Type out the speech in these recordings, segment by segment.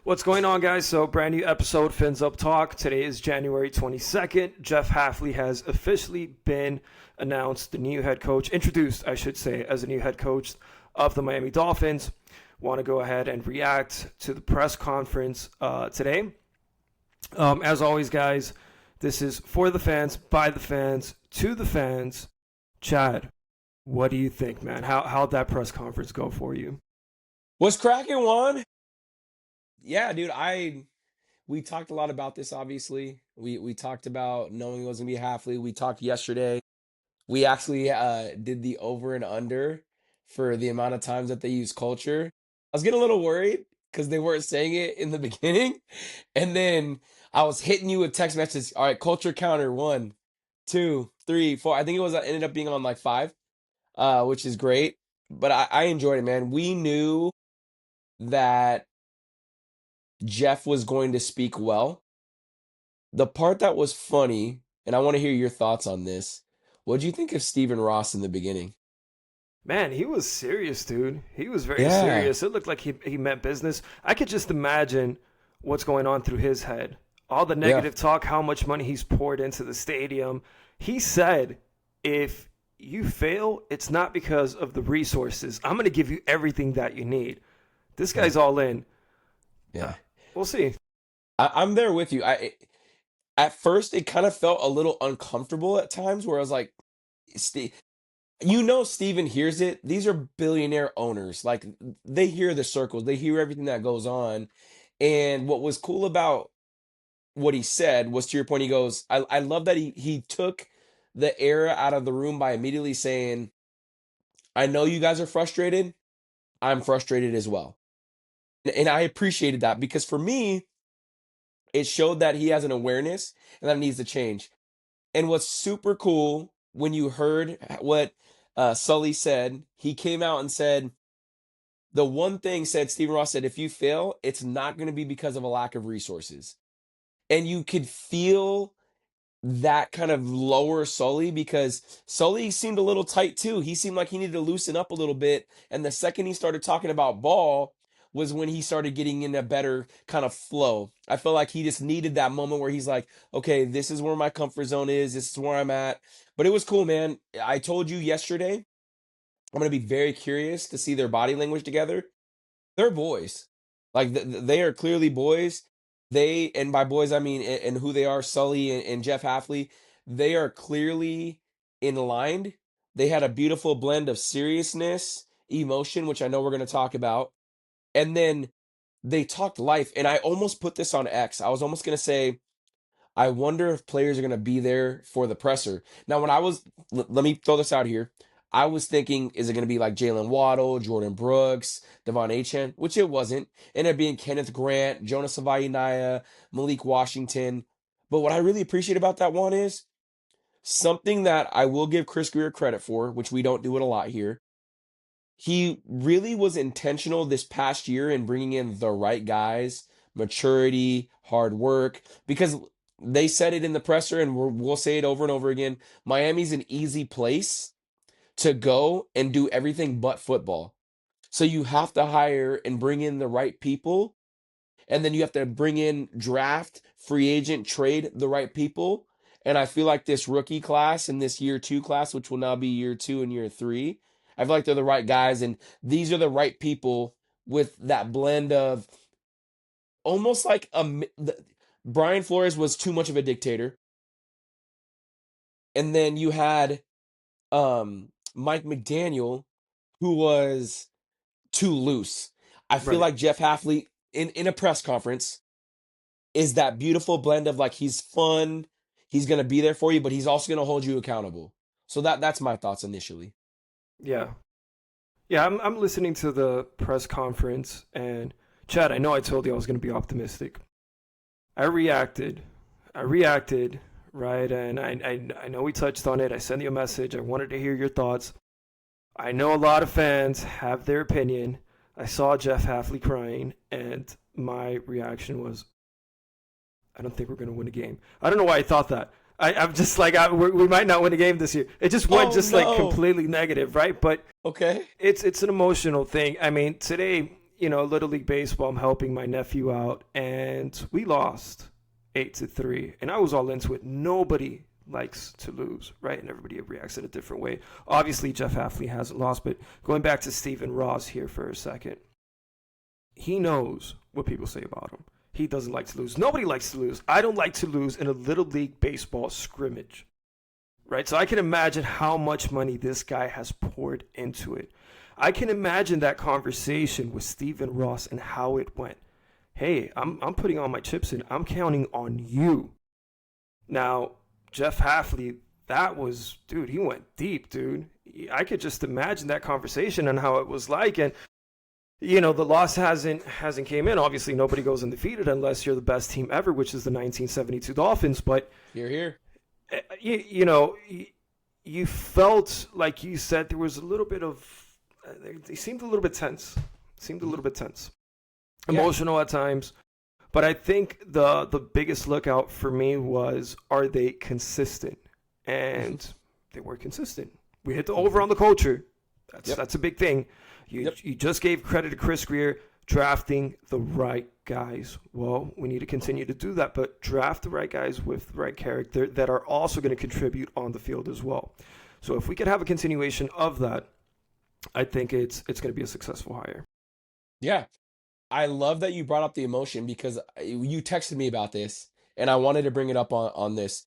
What's going on, guys? So, brand new episode, Fins Up Talk. Today is January 22nd. Jeff Hafley has officially been announced, the new head coach, introduced, I should say, as a new head coach of the Miami Dolphins. Want to go ahead and react to the press conference today. As always, guys, this is for the fans, by the fans, to the fans. Chad, what do you think, man? How'd that press conference go for you? What's cracking, Juan? Yeah, dude, we talked a lot about this, obviously. We talked about knowing it was gonna be Hafley. We talked yesterday. We actually did the over and under for the amount of times that they use culture. I was getting a little worried because they weren't saying it in the beginning. And then I was hitting you with text messages. All right, culture counter, 1, 2, 3, 4. I think it was ended up being on like 5, which is great. But I enjoyed it, man. We knew that Jeff was going to speak well. The part that was funny, and I want to hear your thoughts on this. What do you think of Stephen Ross in the beginning? Man, he was serious, dude. He was very Yeah, serious. It looked like he meant business. I could just imagine what's going on through his head. All the yeah, negative talk, how much money he's poured into the stadium. He said, if you fail, it's not because of the resources. I'm going to give you everything that you need. This yeah, guy's all in. Uh, yeah. We'll see. I'm there with you. At first it kind of felt a little uncomfortable at times where I was like, Steve, Steven hears it. These are billionaire owners. Like they hear the circles, they hear everything that goes on. And what was cool about what he said was, to your point, he goes, I love that he took the air out of the room by immediately saying, I know you guys are frustrated. I'm frustrated as well. And I appreciated that because for me, it showed that he has an awareness and that it needs to change. And what's super cool when you heard what Sully said, he came out and said, the one thing said, Stephen Ross said, if you fail, it's not going to be because of a lack of resources. And you could feel that kind of lower Sully because Sully seemed a little tight too. He seemed like he needed to loosen up a little bit. And the second he started talking about ball was when he started getting in a better kind of flow. I felt like he just needed that moment where he's like, okay, this is where my comfort zone is. This is where I'm at. But it was cool, man. I told you yesterday, I'm going to be very curious to see their body language together. They're boys. Like they are clearly boys. They, and by boys I mean and who they are, Sully and Jeff Hafley. They are clearly in line. They had a beautiful blend of seriousness, emotion, which I know we're going to talk about, and then they talked life. And I almost put this on X. I was almost going to say, I wonder if players are going to be there for the presser. Now, when I was, let me throw this out here. I was thinking, is it going to be like Jalen Waddle, Jordan Brooks, Devon Achane, which it wasn't. It ended up being Kenneth Grant, Jonas Savaiinaya, Malik Washington. But what I really appreciate about that one is something that I will give Chris Greer credit for, which we don't do it a lot here. He really was intentional this past year in bringing in the right guys, maturity, hard work, because they said it in the presser and we'll say it over and over again. Miami's an easy place to go and do everything but football. So you have to hire and bring in the right people. And then you have to bring in draft, free agent, trade the right people. And I feel like this rookie class and this year 2 class, which will now be year 2 and year 3, I feel like they're the right guys. And these are the right people with that blend of almost like Brian Flores was too much of a dictator. And then you had Mike McDaniel, who was too loose. I feel Right. like Jeff Hafley in a press conference is that beautiful blend of like he's fun, he's gonna be there for you, but he's also gonna hold you accountable. So that's my thoughts initially. Yeah. Yeah, I'm listening to the press conference, and Chad, I know I told you I was going to be optimistic. I reacted. I reacted, right? And I know we touched on it. I sent you a message. I wanted to hear your thoughts. I know a lot of fans have their opinion. I saw Jeff Hafley crying, and my reaction was, I don't think we're going to win a game. I don't know why I thought that. I'm just like, we might not win a game this year. It just went Oh just like no. completely negative, right? But Okay. it's an emotional thing. I mean, today Little League Baseball, I'm helping my nephew out, and we lost 8-3. And I was all into it. Nobody likes to lose, right? And everybody reacts in a different way. Obviously, Jeff Hafley hasn't lost, but going back to Stephen Ross here for a second, he knows what people say about him. He doesn't like to lose. Nobody likes to lose. I don't like to lose in a Little League Baseball scrimmage, right? So I can imagine how much money this guy has poured into it. I can imagine that conversation with Stephen Ross and how it went. Hey, I'm putting all my chips in. I'm counting on you. Now, Jeff Hafley, dude, he went deep, dude. I could just imagine that conversation and how it was like. And the loss hasn't came in. Obviously, nobody goes undefeated unless you're the best team ever, which is the 1972 Dolphins. But Here. you felt like you said there was a little bit of. They seemed a little bit tense. Yeah. Emotional at times. But I think the biggest lookout for me was, are they consistent? And they were consistent. We hit the over on the culture. That's a big thing. You just gave credit to Chris Greer drafting the right guys. Well, we need to continue to do that, but draft the right guys with the right character that are also going to contribute on the field as well. So if we could have a continuation of that, I think it's going to be a successful hire. Yeah. I love that you brought up the emotion because you texted me about this and I wanted to bring it up on this.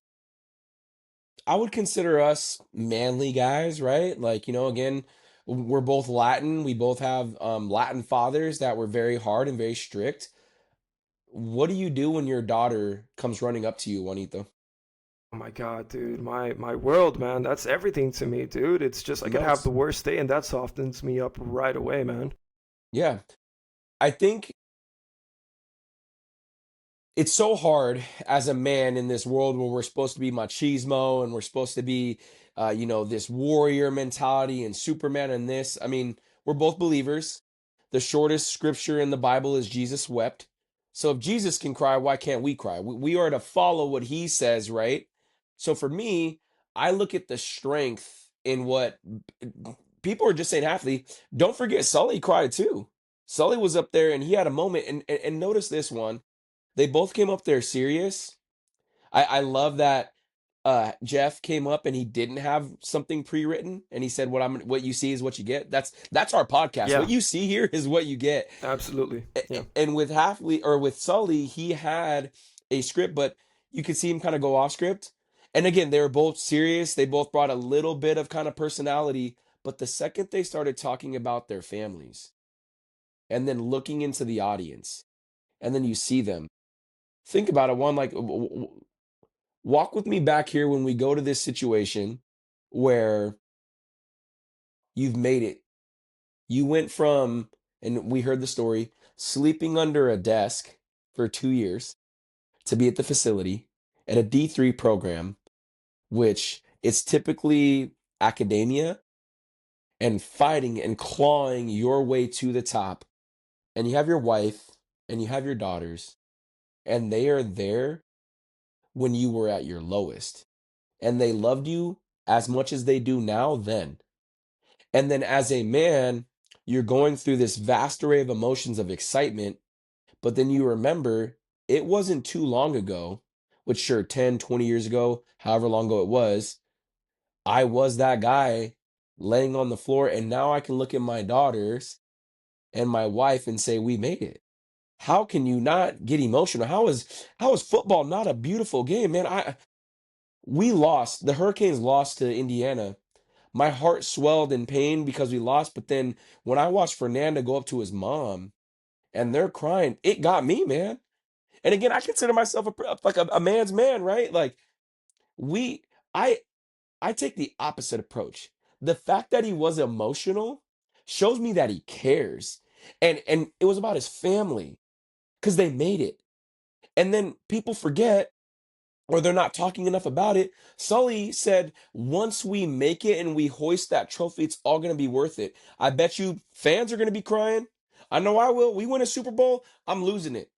I would consider us manly guys, right? Like, again, we're both Latin. We both have Latin fathers that were very hard and very strict. What do you do when your daughter comes running up to you, Juanito? Oh my God, dude, my world, man. That's everything to me, dude. It's just I could have Melts. the worst day and that softens me up right away, man. Yeah. I think it's so hard as a man in this world where we're supposed to be machismo and we're supposed to be, this warrior mentality and Superman and this. I mean, we're both believers. The shortest scripture in the Bible is Jesus wept. So if Jesus can cry, why can't we cry? We are to follow what he says, right? So for me, I look at the strength in what people are just saying, Halfley. Don't forget, Sully cried too. Sully was up there and he had a moment. And notice this one. They both came up there serious. I love that Jeff came up and he didn't have something pre-written and he said what you see is what you get. That's our podcast. Yeah, What you see here is what you get. absolutely. Yeah. And with Halfley or with Sully, he had a script, but you could see him kind of go off script. And again, they were both serious. They both brought a little bit of kind of personality. But the second they started talking about their families and then looking into the audience, and then you see them. Think about it. One, like, walk with me back here when we go to this situation where you've made it. You went from, and we heard the story, sleeping under a desk for 2 years to be at the facility at a D3 program, which it's typically academia and fighting and clawing your way to the top. And you have your wife and you have your daughters, and they are there when you were at your lowest. And they loved you as much as they do now then. And then as a man, you're going through this vast array of emotions of excitement, but then you remember it wasn't too long ago, which sure 10, 20 years ago, however long ago it was, I was that guy laying on the floor and now I can look at my daughters and my wife and say we made it. How can you not get emotional? How is football not a beautiful game, man? We lost. The Hurricanes lost to Indiana. My heart swelled in pain because we lost. But then when I watched Fernanda go up to his mom and they're crying, it got me, man. And again, I consider myself a man's man, right? Like we, I, I take the opposite approach. The fact that he was emotional shows me that he cares, and it was about his family because they made it. And then people forget or they're not talking enough about it. Sully said, once we make it and we hoist that trophy, it's all going to be worth it. I bet you fans are going to be crying. I know I will. We win a Super Bowl, I'm losing it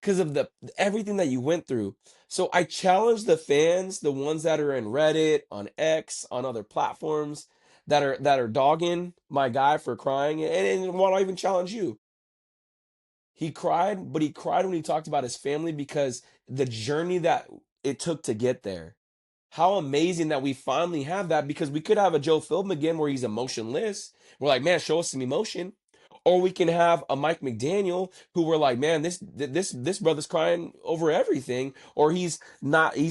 because of the everything that you went through. So I challenge the fans, the ones that are in Reddit, on X, on other platforms that are dogging my guy for crying, and want to even challenge you. He cried, but he cried when he talked about his family because the journey that it took to get there. How amazing that we finally have that, because we could have a Joe Philbin again where he's emotionless. We're like, man, show us some emotion. Or we can have a Mike McDaniel who we're like, man, this brother's crying over everything, or he's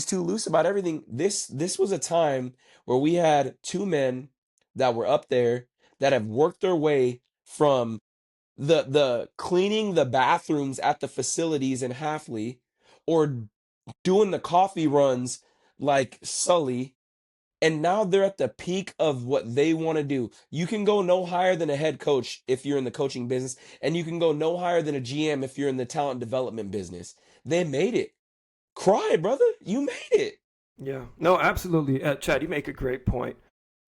too loose about everything. This was a time where we had two men that were up there that have worked their way from the cleaning the bathrooms at the facilities in Hafley, or doing the coffee runs like Sully, and now they're at the peak of what they want to do. You can go no higher than a head coach if you're in the coaching business, and you can go no higher than a GM if you're in the talent development business. They made it. Cry, brother. You made it. Yeah, no, absolutely. Chad, you make a great point.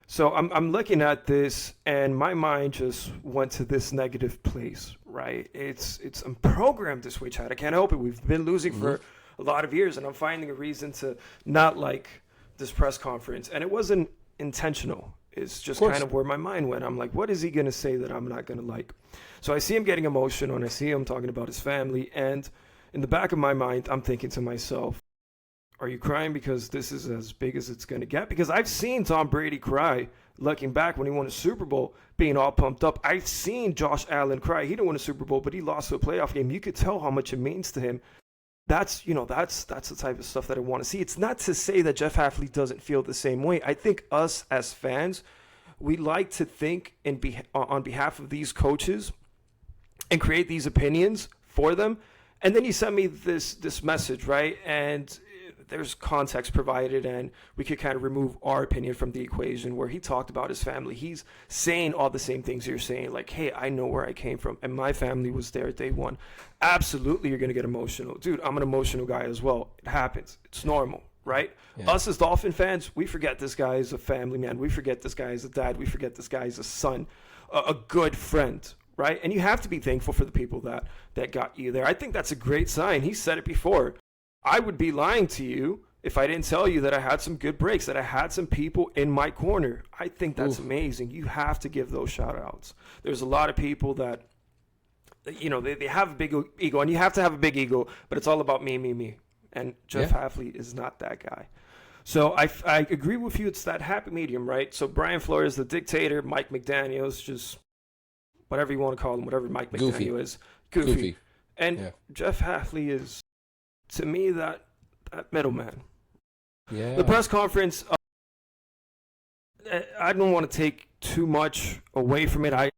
So I'm looking at this, and my mind just went to this negative place, right? I'm programmed this way, Chad. I can't help it. We've been losing Hmm. for a lot of years, and I'm finding a reason to not like this press conference. And it wasn't intentional. It's Of just kind course. of where my mind went. I'm like, what is he gonna say that I'm not gonna like? So I see him getting emotional, and I see him talking about his family, and in the back of my mind, I'm thinking to myself, are you crying because this is as big as it's going to get? Because I've seen Tom Brady cry looking back when he won a Super Bowl, being all pumped up. I've seen Josh Allen cry. He didn't win a Super Bowl, but he lost to a playoff game. You could tell how much it means to him. That's the type of stuff that I want to see. It's not to say that Jeff Hafley doesn't feel the same way. I think us as fans, we like to think on behalf of these coaches and create these opinions for them. And then you send me this message, right? And there's context provided, and we could kind of remove our opinion from the equation, where he talked about his family. He's saying all the same things you're saying, like, hey, I know where I came from, and my family was there day one. Absolutely, you're going to get emotional. Dude, I'm an emotional guy as well. It happens. It's normal, right? Yeah. Us as Dolphin fans, we forget this guy is a family man. We forget this guy is a dad. We forget this guy is a son, a good friend, right? And you have to be thankful for the people that got you there. I think that's a great sign. He said it before. I would be lying to you if I didn't tell you that I had some good breaks, that I had some people in my corner. I think that's Oof. amazing. You have to give those shout outs. There's a lot of people that, they have a big ego, and you have to have a big ego, but it's all about me, me, me. And Jeff Yeah. Hafley is not that guy. So I agree with you. It's that happy medium, right? So Brian Flores, the dictator, Mike McDaniel's just whatever you want to call him, whatever Mike Goofy. McDaniel is, goofy. Goofy. And Yeah. Jeff Hafley is, to me, that middleman. The Yeah. press conference, I don't want to take too much away from it.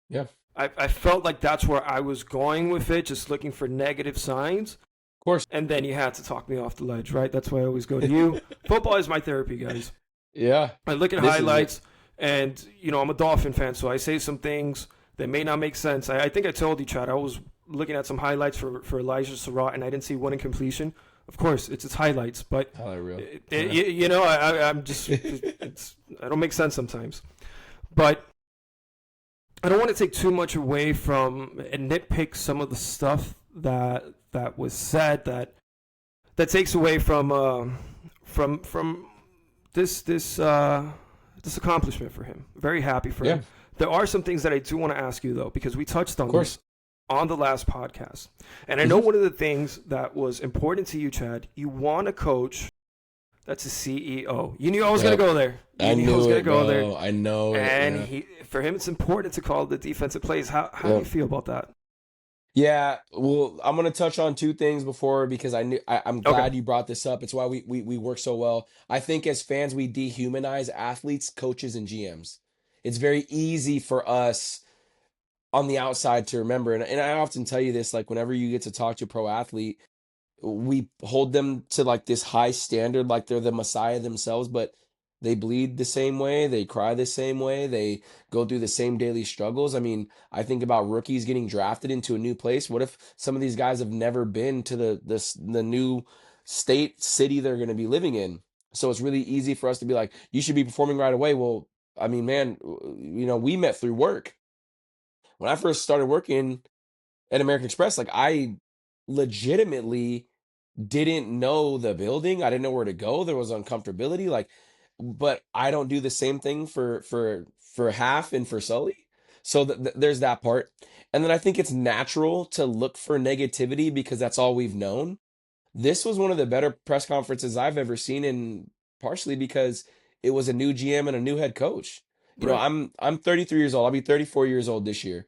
Yeah. I felt like that's where I was going with it, just looking for negative signs. Of course. And then you had to talk me off the ledge, right? That's why I always go to you. Football is my therapy, guys. Yeah. I look at This is it. highlights, and I'm a Dolphin fan, so I say some things that may not make sense. I think I told you, Chad, I was looking at some highlights for Elijah Surratt, and I didn't see one incompletion. Of course, it's its highlights, but Highlight reel. I'm just I don't make sense sometimes. But I don't want to take too much away from and nitpick some of the stuff that was said that takes away from this accomplishment for him. Very happy for Yeah. him. There are some things that I do want to ask you though, because we touched on Of course. this on the last podcast. And I know one of the things that was important to you, Chad, you want a coach that's a CEO. You knew I was Yep. going to go there. You I knew I knew was going it, to go bro. there. I know it. And Yeah. for him, it's important to call the defensive plays. How do Yep. you feel about that? Yeah, well, I'm gonna touch on two things before, because I'm Okay. glad you brought this up. It's why we work so well. I think as fans we dehumanize athletes, coaches, and GMs. It's very easy for us on the outside to remember, and I often tell you this, like whenever you get to talk to a pro athlete, we hold them to like this high standard, like they're the messiah themselves, but they bleed the same way, they cry the same way, they go through the same daily struggles. I mean, I think about rookies getting drafted into a new place. What if some of these guys have never been to the new state city they're going to be living in? So it's really easy for us to be like, you should be performing right away. Well, I mean, man, we met through work. When I first started working at American Express, like I legitimately didn't know the building. I didn't know where to go. There was uncomfortability. Like, but I don't do the same thing for half and for Sully. So there's that part. And then I think it's natural to look for negativity because that's all we've known. This was one of the better press conferences I've ever seen, and partially because it was a new GM and a new head coach. You know, Right. I'm 33 years old. I'll be 34 years old this year.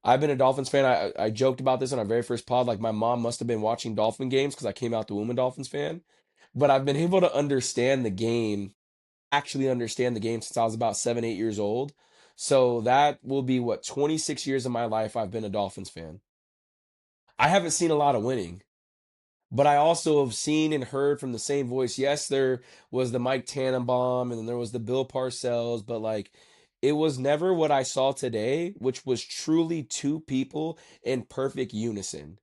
I've been a Dolphins fan. I joked about this on our very first pod. Like my mom must have been watching Dolphin games because I came out the womb a Dolphins fan. But I've been able to understand the game, actually understand the game since I was about 7, 8 years old. So that will be what 26 years of my life I've been a Dolphins fan. I haven't seen a lot of winning. But I also have seen and heard from the same voice. Yes, there was the Mike Tannenbaum and then there was the Bill Parcells, but like it was never what I saw today, which was truly two people in perfect unison.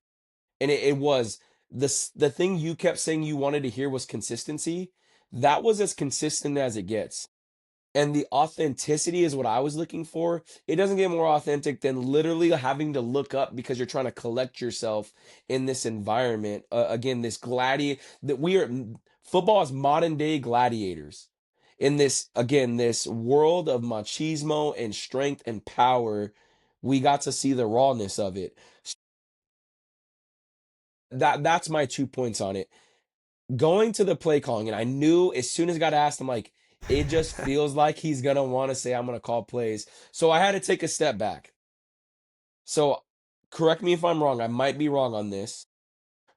And it was the thing you kept saying you wanted to hear was consistency. That was as consistent as it gets. And the authenticity is what I was looking for. It doesn't get more authentic than literally having to look up because you're trying to collect yourself in this environment. Again, this gladiator that football is modern day gladiators in this, again, this world of machismo and strength and power. We got to see the rawness of it. That's my 2 points on it. Going to the play calling, and I knew as soon as I got asked, I'm like, it just feels like he's gonna want to say I'm gonna call plays. So I had to take a step back. So correct me if I'm wrong. I might be wrong on this.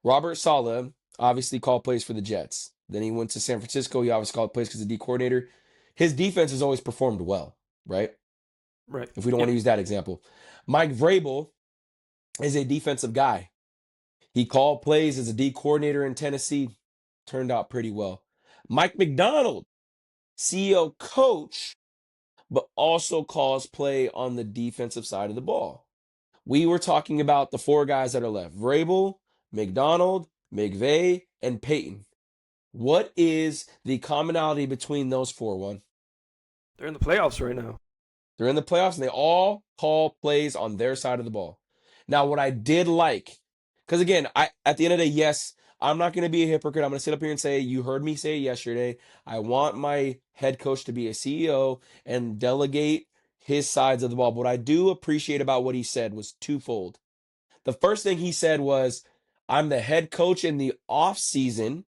Robert Saleh obviously called plays for the Jets. Then he went to San Francisco. He obviously called plays because the D coordinator. His defense has always performed well, right? Right. If we don't want Yep. to use that example. Mike Vrabel is a defensive guy. He called plays as a D coordinator in Tennessee. Turned out pretty well. Mike McDonald, CEO coach, but also calls play on the defensive side of the ball. We were talking about the four guys that are left: Vrabel, McDonald, McVay, and Peyton. What is the commonality between those four? One, They're in the playoffs right now. they're in the playoffs and they all call plays on their side of the ball. Now, what I did like, because again, I at the end of the day, yes, I'm not going to be a hypocrite. I'm going to sit up here and say, you heard me say it yesterday. I want my head coach to be a CEO and delegate his sides of the ball. But what I do appreciate about what he said was twofold. The first thing he said was, I'm the head coach in the off season,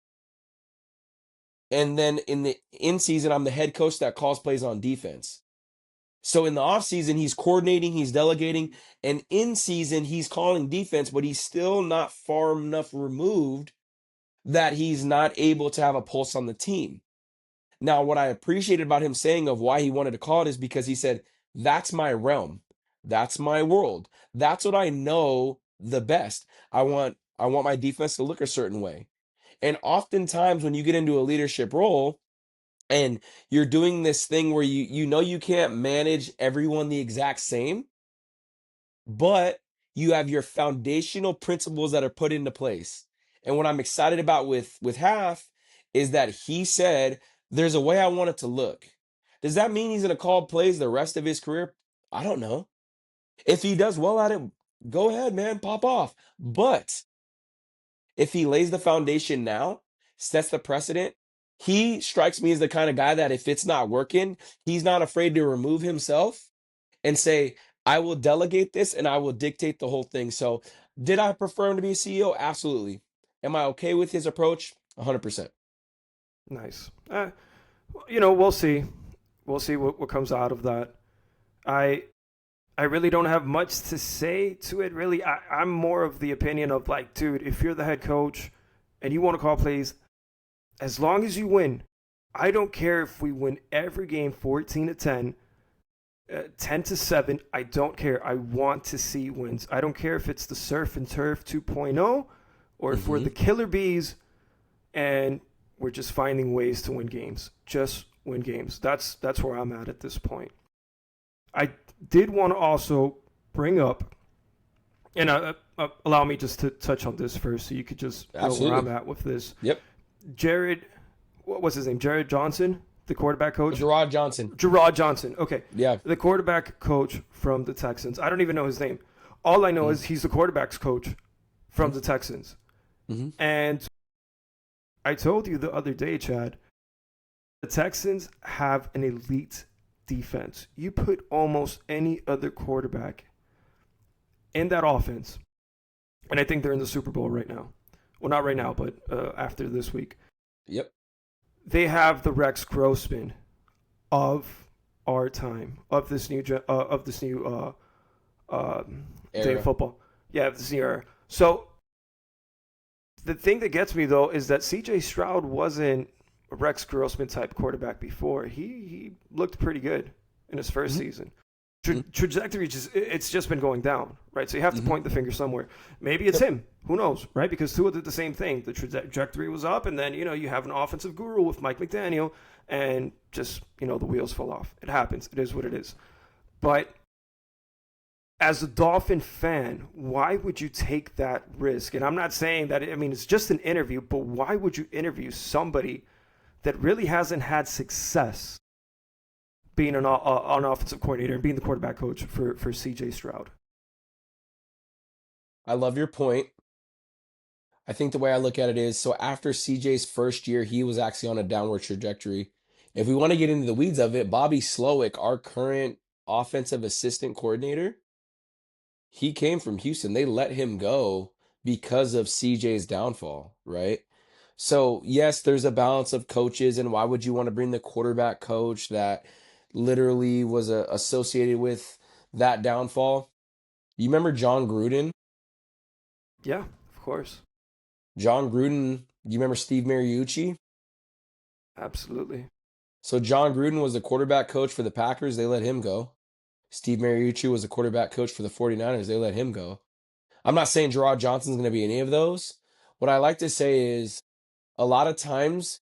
and then in the in season, I'm the head coach that calls plays on defense. So in the offseason, he's coordinating, he's delegating, and in season, he's calling defense, but he's still not far enough removed that he's not able to have a pulse on the team. Now, what I appreciated about him saying of why he wanted to call it is because he said, that's my realm. That's my world. That's what I know the best. I want my defense to look a certain way. And oftentimes when you get into a leadership role, and you're doing this thing where you know you can't manage everyone the exact same, but you have your foundational principles that are put into place. And what I'm excited about with Half is that he said there's a way I want it to look. Does that mean he's going to call plays the rest of his career? I don't know. If he does well at it, go ahead, man, pop off. But if he lays the foundation now, sets the precedent, he strikes me as the kind of guy that if it's not working, he's not afraid to remove himself and say, I will delegate this and I will dictate the whole thing. So, did I prefer him to be a CEO? Absolutely. Am I okay with his approach? 100%. Nice. We'll see. We'll see what comes out of that. I I really don't have much to say to it. Really, I'm more of the opinion of like, dude, if you're the head coach and you want to call plays, as long as you win, I don't care if we win every game 14-10, 10-7. I don't care. I want to see wins. I don't care if it's the surf and turf 2.0 or if we're Mm-hmm. the killer bees and we're just finding ways to win games. Just win games. That's where I'm at this point. I did want to also bring up, and allow me just to touch on this first, so you could just know where I'm Absolutely. at with this. Yep. Jared, what was his name? Jared Johnson, the quarterback coach. Gerard Johnson. Gerard Johnson. Okay, Yeah. the quarterback coach from the Texans. I don't even know his name. All I know is he's the quarterback's coach from the Texans. Mm-hmm. And I told you the other day, Chad, the Texans have an elite defense. You put almost any other quarterback in that offense, and I think they're in the Super Bowl right now. Well, not right now, but after this week. Yep. They have the Rex Grossman of our time, of this new day of Era. football. Yeah, of this new era. So the thing that gets me though is that C.J. Stroud wasn't a Rex Grossman type quarterback before. He looked pretty good in his first Mhm. season. Mhm. Trajectory it's just been going down, right? So you have to Mhm. point the finger somewhere. Maybe it's Yep. him. Who knows, right? Because Tua did the same thing. The trajectory was up, and then you have an offensive guru with Mike McDaniel, and just the wheels fall off. It happens. It is what it is. But as a Dolphin fan, why would you take that risk? And I'm not saying that. I mean, it's just an interview, but why would you interview somebody that really hasn't had success being an offensive coordinator and being the quarterback coach for C.J. Stroud? I love your point. I think the way I look at it is so after CJ's first year, he was actually on a downward trajectory. If we want to get into the weeds of it, Bobby Slowick, our current offensive assistant coordinator, he came from Houston. They let him go because of CJ's downfall, right? So, yes, there's a balance of coaches, and why would you want to bring the quarterback coach that literally was associated with that downfall? You remember John Gruden? Yeah, of course. John Gruden, you remember Steve Mariucci? Absolutely. So John Gruden was the quarterback coach for the Packers. They let him go. Steve Mariucci was the quarterback coach for the 49ers. They let him go. I'm not saying Gerard Johnson's going to be any of those. What I like to say is a lot of times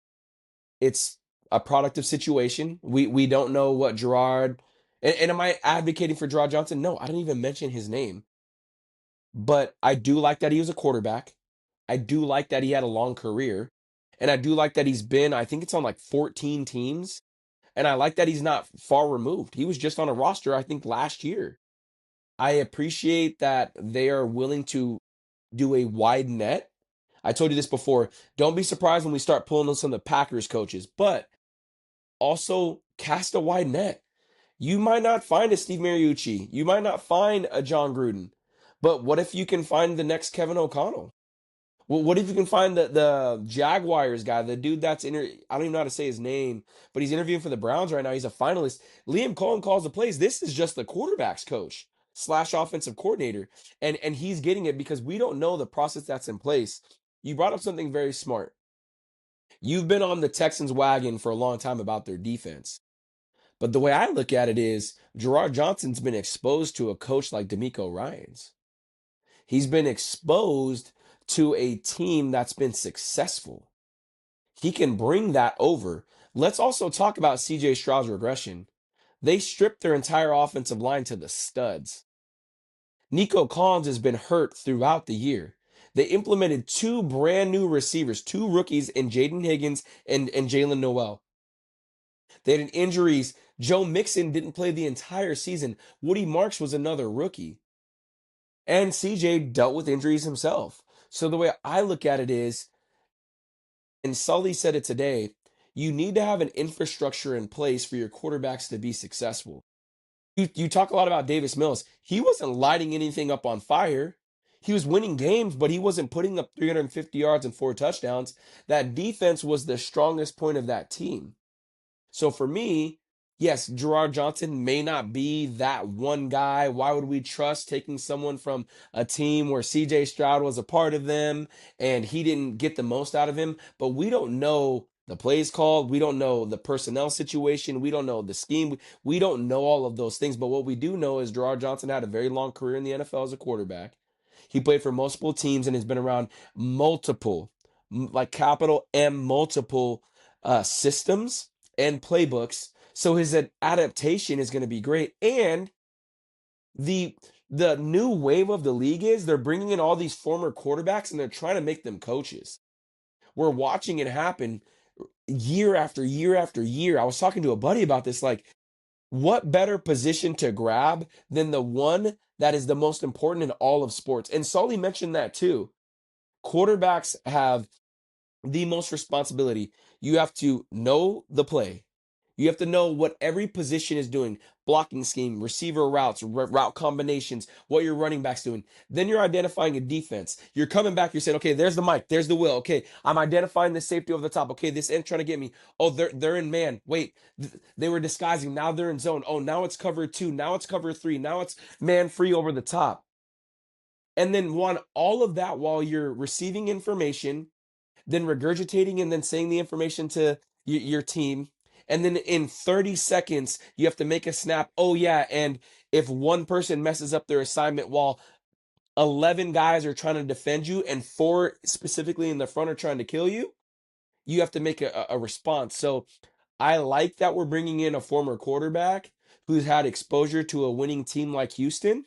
it's a product of situation. We don't know what Gerard and am I advocating for Gerard Johnson? No, I didn't even mention his name. But I do like that he was a quarterback. I do like that he had a long career. And I do like that he's been, I think it's on like 14 teams. And I like that he's not far removed. He was just on a roster, I think, last year. I appreciate that they are willing to do a wide net. I told you this before. Don't be surprised when we start pulling on some of the Packers coaches, but also cast a wide net. You might not find a Steve Mariucci. You might not find a John Gruden. But what if you can find the next Kevin O'Connell? Well, what if you can find the Jaguars guy, the dude I don't even know how to say his name, but he's interviewing for the Browns right now. He's a finalist. Liam Cohen calls the plays. This is just the quarterback's coach slash offensive coordinator. And he's getting it because we don't know the process that's in place. You brought up something very smart. You've been on the Texans wagon for a long time about their defense. But the way I look at it is Gerard Johnson's been exposed to a coach like D'Amico Ryans. He's been exposed to a team that's been successful. He can bring that over. Let's also talk about CJ Stroud's regression. They stripped their entire offensive line to the studs. Nico Collins has been hurt throughout the year. They implemented two brand new receivers, two rookies in Jaden Higgins and Jalen Noel. They had injuries. Joe Mixon didn't play the entire season. Woody Marks was another rookie. And CJ dealt with injuries himself. So the way I look at it is, and Sully said it today, you need to have an infrastructure in place for your quarterbacks to be successful. You talk a lot about Davis Mills. He wasn't lighting anything up on fire. He was winning games, but he wasn't putting up 350 yards and 4 touchdowns. That defense was the strongest point of that team. So for me, yes, Gerard Johnson may not be that one guy. Why would we trust taking someone from a team where CJ Stroud was a part of them and he didn't get the most out of him? But we don't know the plays called. We don't know the personnel situation. We don't know the scheme. We don't know all of those things. But what we do know is Gerard Johnson had a very long career in the NFL as a quarterback. He played for multiple teams and has been around multiple, like capital M, multiple systems and playbooks. So his adaptation is going to be great. And the the new wave of the league is they're bringing in all these former quarterbacks and they're trying to make them coaches. We're watching it happen year after year after year. I was talking to a buddy about this, like, what better position to grab than the one that is the most important in all of sports? And Sully mentioned that too. Quarterbacks have the most responsibility. You have to know the play. You have to know what every position is doing, blocking scheme, receiver routes, route combinations, what your running back's doing. Then you're identifying a defense. You're coming back, you're saying, okay, there's the Mike, there's the Will. Okay, I'm identifying the safety over the top. Okay, this end trying to get me. Oh, they're in man. Wait, they were disguising. Now they're in zone. Oh, now it's cover 2. Now it's cover 3. Now it's man free over the top. And then one, all of that while you're receiving information, then regurgitating and then saying the information to your team. And then in 30 seconds, you have to make a snap. Oh, yeah. And if one person messes up their assignment while 11 guys are trying to defend you and 4 specifically in the front are trying to kill you, you have to make a response. So I like that we're bringing in a former quarterback who's had exposure to a winning team like Houston.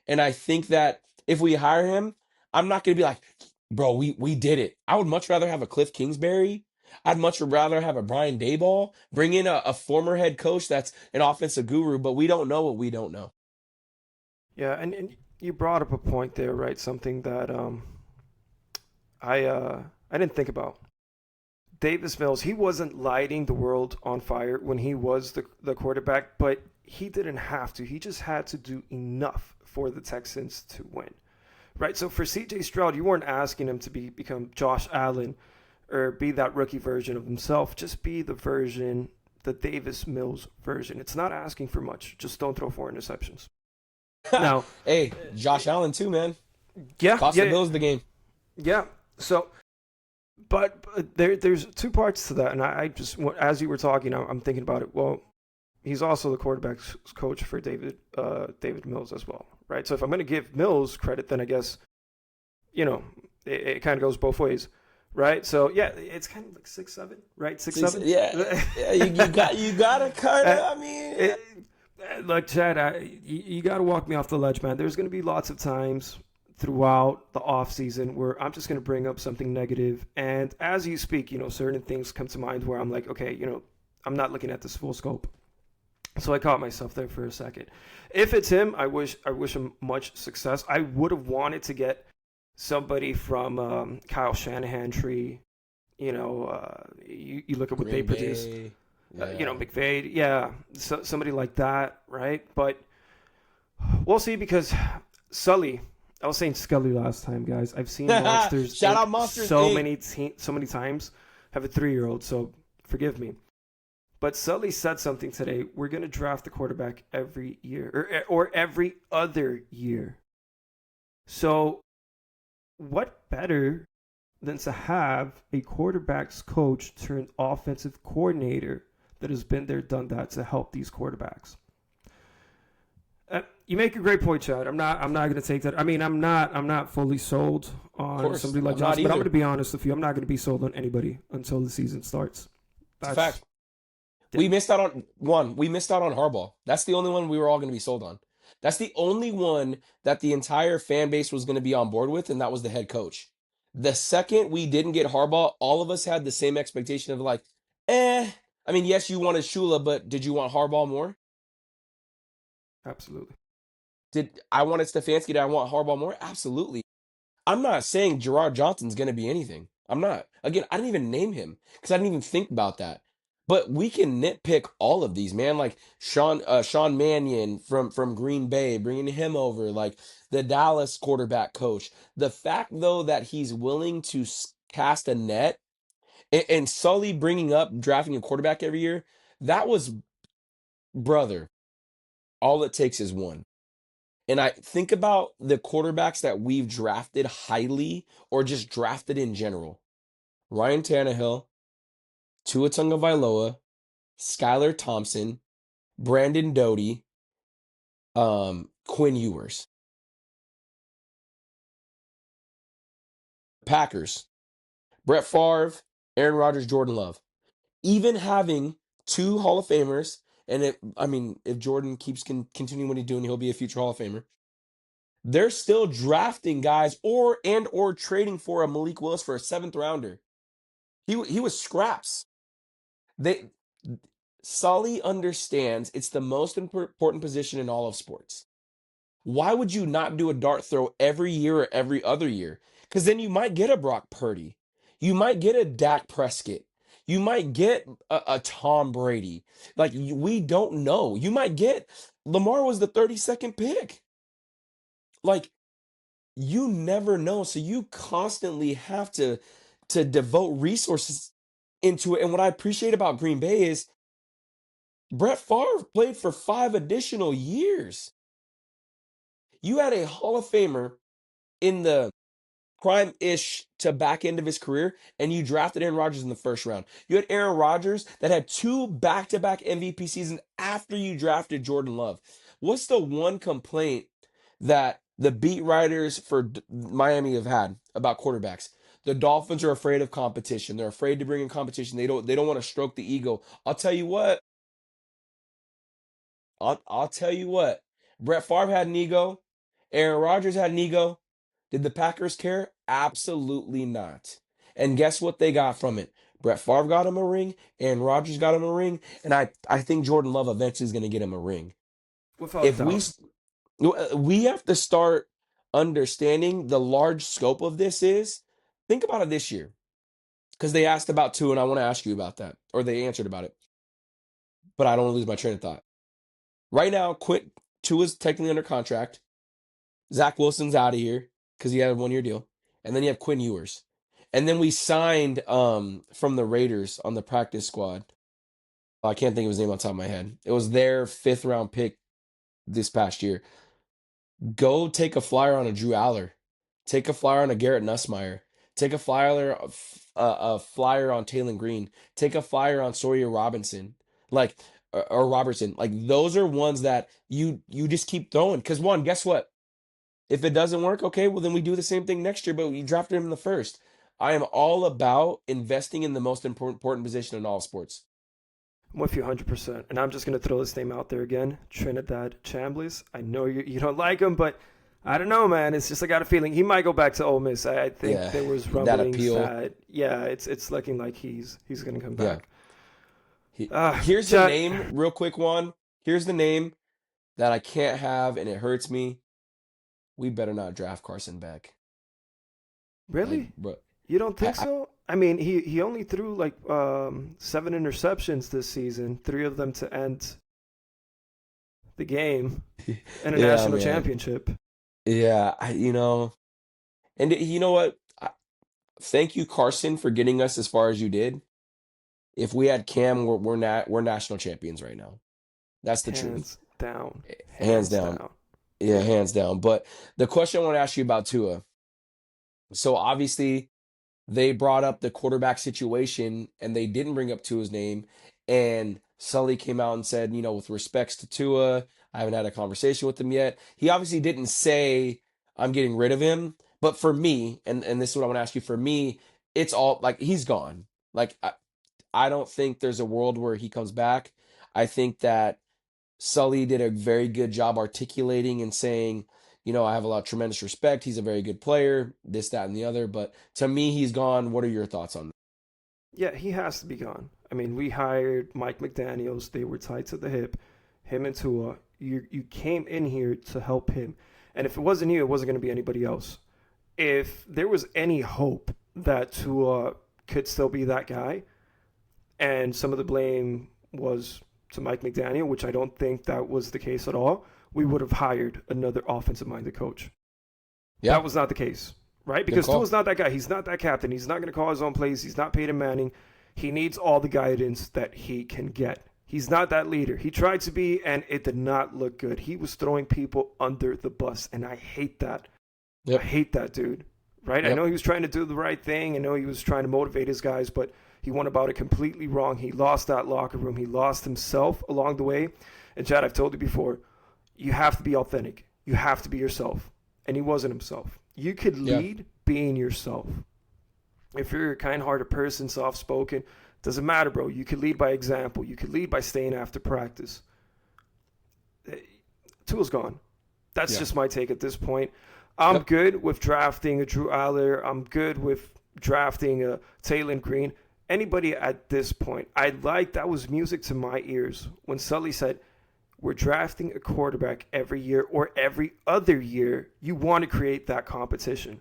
And I think that if we hire him, I'm not going to be like, bro, we did it. I would much rather have a Cliff Kingsbury. I'd much rather have a Brian Daboll. Bring in a former head coach that's an offensive guru, but we don't know what we don't know. Yeah, and you brought up a point there, right? Something that I didn't think about. Davis Mills, he wasn't lighting the world on fire when he was the quarterback, but he didn't have to. He just had to do enough for the Texans to win. Right? So for CJ Stroud, you weren't asking him to become Josh Allen or be that rookie version of himself. Just be the Davis Mills version. It's not asking for much. Just don't throw 4 interceptions. Now, Hey, Josh Allen too, man. yeah, Cost the Bills the game. yeah. So, but there's 2 parts to that, and I just, as you were talking, I'm thinking about it. Well, he's also the quarterback's coach for David Mills as well, right? So if I'm going to give Mills credit, then I guess, it kind of goes both ways, right? So yeah, it's kind of like 6'7", right? 6'7". Yeah, yeah. You gotta kind of. I mean, Look, Chad, you got to walk me off the ledge, man. There's going to be lots of times throughout the off season where I'm just going to bring up something negative, and as you speak, certain things come to mind where I'm like, okay, I'm not looking at this full scope. So I caught myself there for a second. If it's him, I wish him much success. I would have wanted to get somebody from Kyle Shanahan tree. You look at what they Green produce. Bay. McVay, yeah, somebody like that, right? But we'll see because Sully. I was saying Scully last time, guys. I've seen monsters. Shout out Monsters so Inc. so many times. I have a 3-year-old, so forgive me. But Sully said something today. We're going to draft the quarterback every year or every other year. So what better than to have a quarterback's coach turned offensive coordinator that has been there, done that to help these quarterbacks? You make a great point, Chad. I'm not going to take that. I mean, I'm not fully sold on somebody like Johnson, but I'm going to be honest with you. I'm not going to be sold on anybody until the season starts. That's a fact. We missed out on Harbaugh. That's the only one we were all going to be sold on. That's the only one that the entire fan base was going to be on board with, and that was the head coach. The second we didn't get Harbaugh, all of us had the same expectation of like, I mean, yes, you wanted Shula, but did you want Harbaugh more? Absolutely. Did I wanted Stefanski? Did I want Harbaugh more? Absolutely. I'm not saying Gerard Johnson's going to be anything. I'm not. Again, I didn't even name him because I didn't even think about that. But we can nitpick all of these, man. Like Sean Mannion from Green Bay, bringing him over, like the Dallas quarterback coach. The fact, though, that he's willing to cast a net and Sully bringing up drafting a quarterback every year, that was, brother, all it takes is one. And I think about the quarterbacks that we've drafted highly or just drafted in general. Ryan Tannehill, Tua Tagovailoa, Skylar Thompson, Brandon Doty, Quinn Ewers. Packers, Brett Favre, Aaron Rodgers, Jordan Love. Even having 2 Hall of Famers, and if Jordan keeps continuing what he's doing, he'll be a future Hall of Famer. They're still drafting guys or trading for a Malik Willis for a 7th rounder. He was scraps. Sully understands it's the most important position in all of sports. Why would you not do a dart throw every year or every other year? Because then you might get a Brock Purdy. You might get a Dak Prescott. You might get a Tom Brady. Like we don't know. You might get Lamar was the 32nd pick. Like you never know. So you constantly have to devote resources into it. And what I appreciate about Green Bay is Brett Favre played for 5 additional years. You had a Hall of Famer in the prime-ish to back end of his career, and you drafted Aaron Rodgers in the first round. You had Aaron Rodgers that had 2 back-to-back MVP seasons after you drafted Jordan Love. What's the one complaint that the beat writers for Miami have had about quarterbacks? The Dolphins are afraid of competition. They're afraid to bring in competition. They don't want to stroke the ego. I'll tell you what. I'll tell you what. Brett Favre had an ego. Aaron Rodgers had an ego. Did the Packers care? Absolutely not. And guess what they got from it? Brett Favre got him a ring. Aaron Rodgers got him a ring. And I think Jordan Love eventually is going to get him a ring. Without a If doubt. we have to start understanding the large scope of this is, think about it this year. Because they asked about two, and I want to ask you about that. Or they answered about it. But I don't want to lose my train of thought. Right now, Tua's technically under contract. Zach Wilson's out of here because he had a 1-year deal. And then you have Quinn Ewers. And then we signed from the Raiders on the practice squad. I can't think of his name on top of my head. It was their 5th-round pick this past year. Go take a flyer on a Drew Aller. Take a flyer on a Garrett Nussmeier. Take a flyer on Taylor Green. Take a flyer on Sawyer Robinson. Or Robertson. Like those are ones that you just keep throwing. Because one, guess what? If it doesn't work, okay, well then we do the same thing next year, but we drafted him in the first. I am all about investing in the most important position in all sports. I'm with you 100%. And I'm just going to throw this name out there again, Trinidad Chambliss. I know you don't like him, but I don't know, man. It's just I got a feeling he might go back to Ole Miss. I think there was rumblings that it's looking like he's going to come back. Here's the name, real quick one. Here's the name that I can't have, and it hurts me. We better not draft Carson Beck. Really? You don't think so? I mean, he only threw 7 interceptions this season, 3 of them to end the game in a national championship. Yeah, and you know what? Thank you, Carson, for getting us as far as you did. If we had Cam, we're national champions right now. That's the truth. Hands down. Yeah, hands down. But the question I want to ask you about Tua. So obviously, they brought up the quarterback situation, and they didn't bring up Tua's name. And Sully came out and said, with respects to Tua, I haven't had a conversation with him yet. He obviously didn't say, I'm getting rid of him. But for me, and this is what I want to ask you, for me, it's all, he's gone. I don't think there's a world where he comes back. I think that Sully did a very good job articulating and saying, I have a lot of tremendous respect. He's a very good player, this, that, and the other. But to me, he's gone. What are your thoughts on that? Yeah, he has to be gone. I mean, we hired Mike McDaniels. They were tied to the hip. Him and Tua. You came in here to help him. And if it wasn't you, it wasn't going to be anybody else. If there was any hope that Tua could still be that guy, and some of the blame was to Mike McDaniel, which I don't think that was the case at all, we would have hired another offensive-minded coach. Yeah. That was not the case, right? Because Tua's not that guy. He's not that captain. He's not going to call his own plays. He's not Peyton Manning. He needs all the guidance that he can get. He's not that leader. He tried to be, and it did not look good. He was throwing people under the bus, and I hate that. Yep. I hate that, dude, right? Yep. I know he was trying to do the right thing. I know he was trying to motivate his guys, but he went about it completely wrong. He lost that locker room. He lost himself along the way. And Chad, I've told you before, you have to be authentic. You have to be yourself. And he wasn't himself. You could lead being yourself. If you're a kind-hearted person, soft-spoken, doesn't matter, bro. You could lead by example. You could lead by staying after practice. Tua's gone. That's just my take at this point. I'm good with drafting a Drew Aller. I'm good with drafting a Taylor Green. Anybody at this point, that was music to my ears when Sully said, we're drafting a quarterback every year or every other year. You want to create that competition.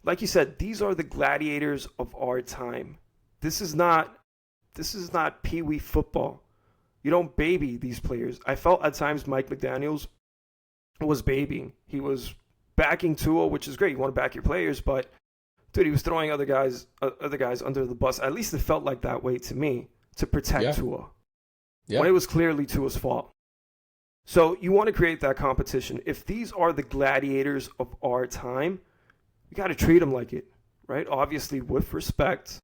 Like you said, these are the gladiators of our time. This is not This is not pee wee football. You don't baby these players. I felt at times Mike McDaniels was babying. He was backing Tua, which is great. You want to back your players, but dude, he was throwing other guys under the bus. At least it felt like that way to me to protect Yeah. Tua when Yeah. it was clearly Tua's fault. So you want to create that competition. If these are the gladiators of our time, you got to treat them like it, right? Obviously with respect,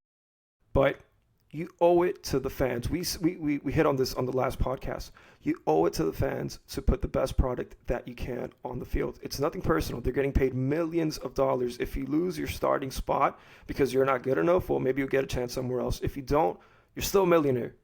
but you owe it to the fans. We hit on this on the last podcast. You owe it to the fans to put the best product that you can on the field. It's nothing personal. They're getting paid millions of dollars. If you lose your starting spot because you're not good enough, well, maybe you'll get a chance somewhere else. If you don't, you're still a millionaire.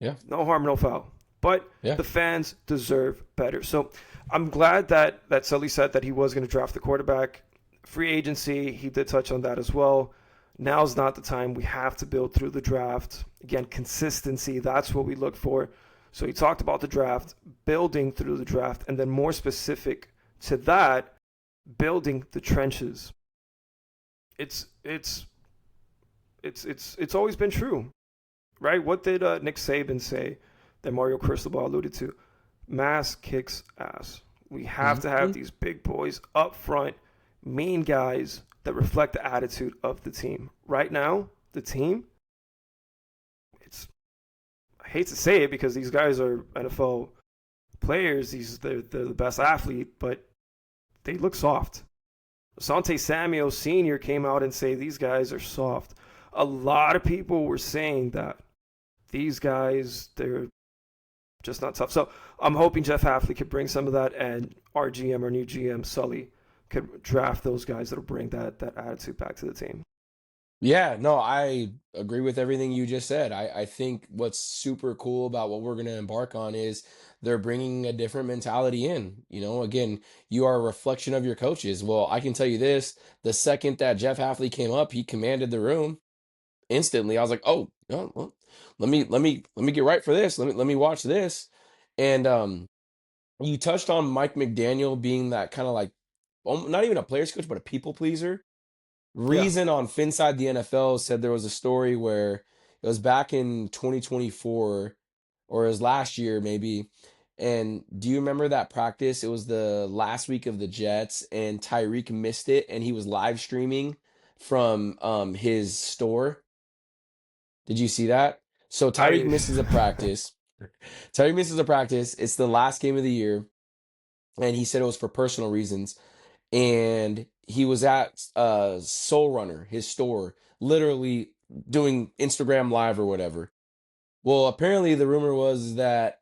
Yeah. No harm, no foul. But Yeah. the fans deserve better. So I'm glad that Sully said that he was going to draft the quarterback. Free agency, he did touch on that as well. Now's not the time. We have to build through the draft. Again, consistency, that's what we look for. So he talked about the draft, building through the draft, and then more specific to that, building the trenches. It's always been true, right? What did Nick Saban say that Mario Cristobal alluded to? Mass kicks ass. We have to have Mhm. these big boys up front, mean guys that reflect the attitude of the team. Right now, the team, it's I hate to say it because these guys are NFL players. They're the best athlete, but they look soft. Asante Samuel Sr. came out and say these guys are soft. A lot of people were saying that these guys, they're just not tough. So I'm hoping Jeff Hafley could bring some of that, and our GM, our new GM, Sully, could draft those guys that'll bring that attitude back to the team. Yeah, no, I agree with everything you just said. I think what's super cool about what we're going to embark on is they're bringing a different mentality in. Again, you are a reflection of your coaches. Well, I can tell you this, the second that Jeff Hafley came up, he commanded the room instantly. I was like, "Oh, no, well, let me get right for this. Let me watch this." And you touched on Mike McDaniel being that kind of like not even a player's coach, but a people pleaser. Yeah, Reason on Finside the NFL said there was a story where it was back in 2024 or it was last year maybe. And do you remember that practice? It was the last week of the Jets and Tyreek missed it and he was live streaming from his store. Did you see that? So Tyreek I misses a practice. Tyreek misses a practice. It's the last game of the year and he said it was for personal reasons and he was at Soul Runner, his store, literally doing Instagram live or whatever. Well, apparently the rumor was that,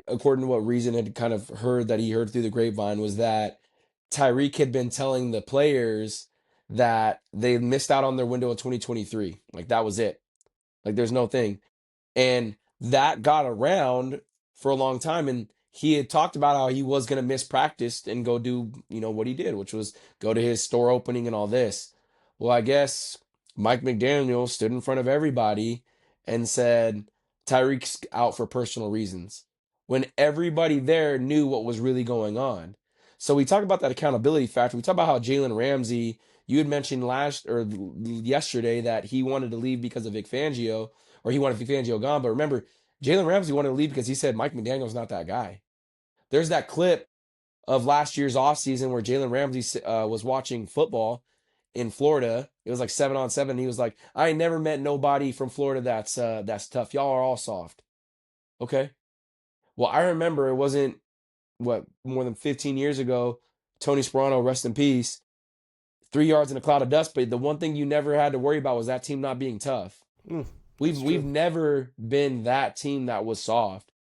according to what Reason had kind of heard that he heard through the grapevine, was that Tyreek had been telling the players that they missed out on their window in 2023. Like that was it. Like there's no thing. And that got around for a long time. And he had talked about how he was going to miss practice and go do, what he did, which was go to his store opening and all this. Well, I guess Mike McDaniel stood in front of everybody and said, Tyreek's out for personal reasons when everybody there knew what was really going on. So we talk about that accountability factor. We talk about how Jalen Ramsey, you had mentioned yesterday that he wanted to leave because of Vic Fangio or he wanted Fangio gone. But remember, Jalen Ramsey wanted to leave because he said Mike McDaniel's not that guy. There's that clip of last year's offseason where Jalen Ramsey was watching football in Florida. It was like 7-on-7. He was like, I ain't never met nobody from Florida that's tough. Y'all are all soft. Okay. Well, I remember it wasn't more than 15 years ago. Tony Sperano, rest in peace, 3 yards in a cloud of dust. But the one thing you never had to worry about was that team not being tough. mm, We've it's we've true. never been that team that was soft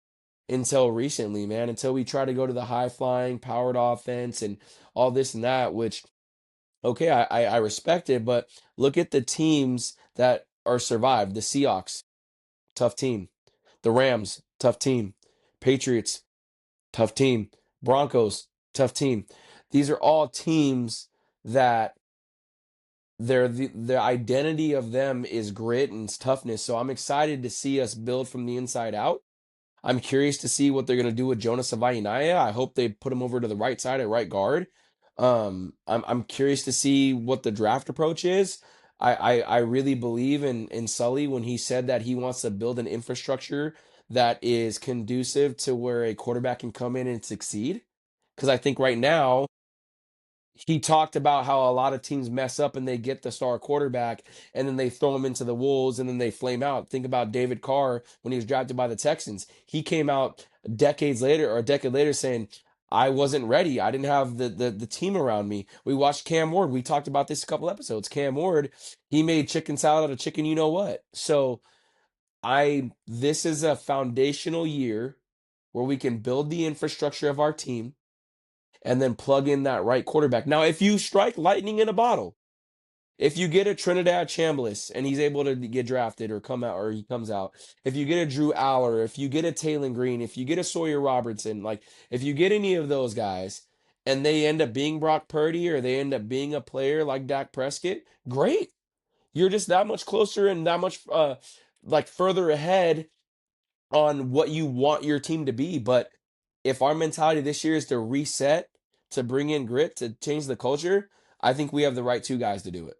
until recently, man. Until we try to go to the high flying, powered offense and all this and that. Which, okay, I respect it, but look at the teams that are survived. The Seahawks, tough team. The Rams, tough team. Patriots, tough team. Broncos, tough team. These are all teams that the identity of them is grit and toughness. So I'm excited to see us build from the inside out. I'm curious to see what they're going to do with Jonas Avainaya. I hope they put him over to the right side at right guard. I'm curious to see what the draft approach is. I really believe in Sully when he said that he wants to build an infrastructure that is conducive to where a quarterback can come in and succeed. Because I think right now he talked about how a lot of teams mess up and they get the star quarterback and then they throw him into the wolves and then they flame out. Think about David Carr when he was drafted by the Texans. He came out decades later or a decade later saying, I wasn't ready. I didn't have the team around me. We watched Cam Ward. We talked about this a couple episodes. Cam Ward, he made chicken salad out of chicken, you know what? So I this is a foundational year where we can build the infrastructure of our team and then plug in that right quarterback. Now, if you strike lightning in a bottle, if you get a Trinidad Chambliss and he's able to get drafted or come out or he comes out, if you get a Drew Aller, if you get a Taylor Green, if you get a Sawyer Robertson, like if you get any of those guys and they end up being Brock Purdy or they end up being a player like Dak Prescott, great. You're just that much closer and that much like further ahead on what you want your team to be. But if our mentality this year is to reset, to bring in grit, to change the culture, I think we have the right two guys to do it.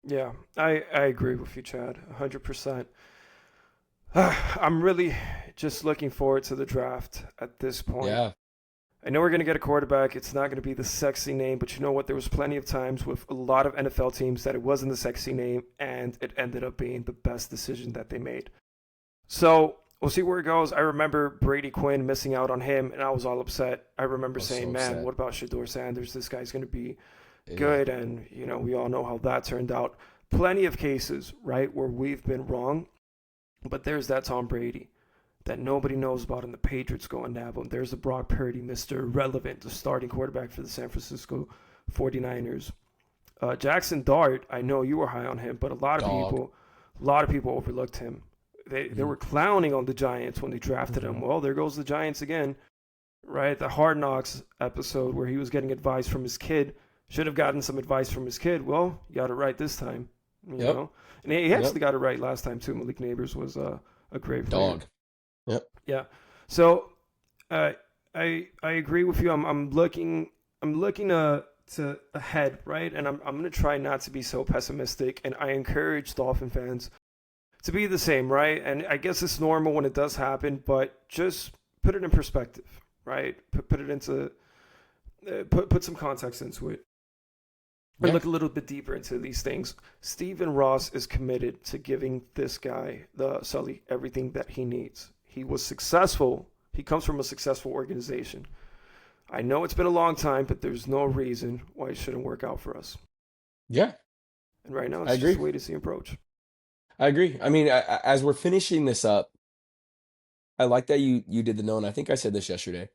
Yeah, I agree with you, Chad, 100%. I'm really just looking forward to the draft at this point. Yeah. I know we're going to get a quarterback. It's not going to be the sexy name, but you know what? There was plenty of times with a lot of NFL teams that it wasn't the sexy name, and it ended up being the best decision that they made. So we'll see where it goes. I remember Brady Quinn missing out on him, and I was all upset. I remember I was so saying, man, upset. what about Shador Sanders? This guy's going to be Yeah. good. And, we all know how that turned out. Plenty of cases, right, where we've been wrong. But there's that Tom Brady that nobody knows about and the Patriots go and nab him. There's the Brock Purdy, Mr. Relevant, the starting quarterback for the San Francisco 49ers. Jackson Dart, I know you were high on him, but Dog. a lot of people overlooked him. They Hmm. were clowning on the Giants when they drafted him. Hmm. Well, there goes the Giants again, right? The Hard Knocks episode where he was getting advice from his kid. Should have gotten some advice from his kid. Well, you got it right this time, you Yep. know. And he Yep. actually got it right last time too. Malik Neighbors was a great player. Dog. Yep. Yeah. So uh, I agree with you. I'm looking to ahead, right? And I'm gonna try not to be so pessimistic. And I encourage Dolphin fans to be the same, right? And I guess it's normal when it does happen, but just put it in perspective, right? Put it into put some context into it. Or Yeah. look a little bit deeper into these things. Stephen Ross is committed to giving this guy, the Sully, everything that he needs. He was successful. He comes from a successful organization. I know it's been a long time, but there's no reason why it shouldn't work out for us. Yeah. And right now, I it's just agree. a wait to see approach. I agree. I mean, as we're finishing this up, I like that you did the known. I think I said this yesterday.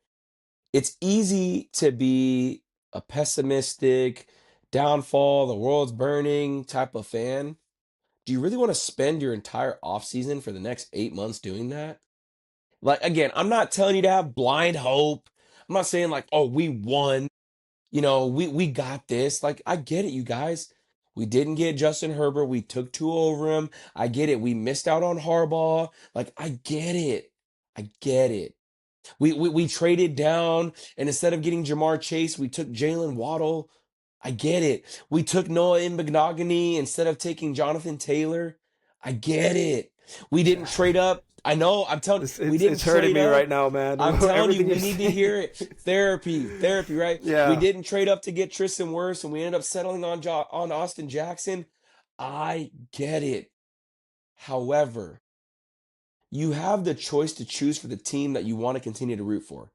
It's easy to be a pessimistic, downfall, the world's burning type of fan. Do you really want to spend your entire offseason for the next 8 months doing that? Like, again, I'm not telling you to have blind hope. I'm not saying like, oh, we won. We got this. Like, I get it, you guys. We didn't get Justin Herbert. We took two over him. I get it. We missed out on Harbaugh. Like, I get it. I get it. We traded down, and instead of getting Jamar Chase, we took Jalen Waddle. I get it. We took Noah Imbegnogany instead of taking Jonathan Taylor. I get it. We didn't trade up. I know. I'm telling. It's, We it's, didn't it's hurting trade me right up. now, man. I'm telling you, Everything you're we need to saying. hear it. Therapy, right? We Yeah. didn't trade up to get Tristan Wirfs, and we ended up settling on Austin Jackson. I get it. However, you have the choice to choose for the team that you want to continue to root for.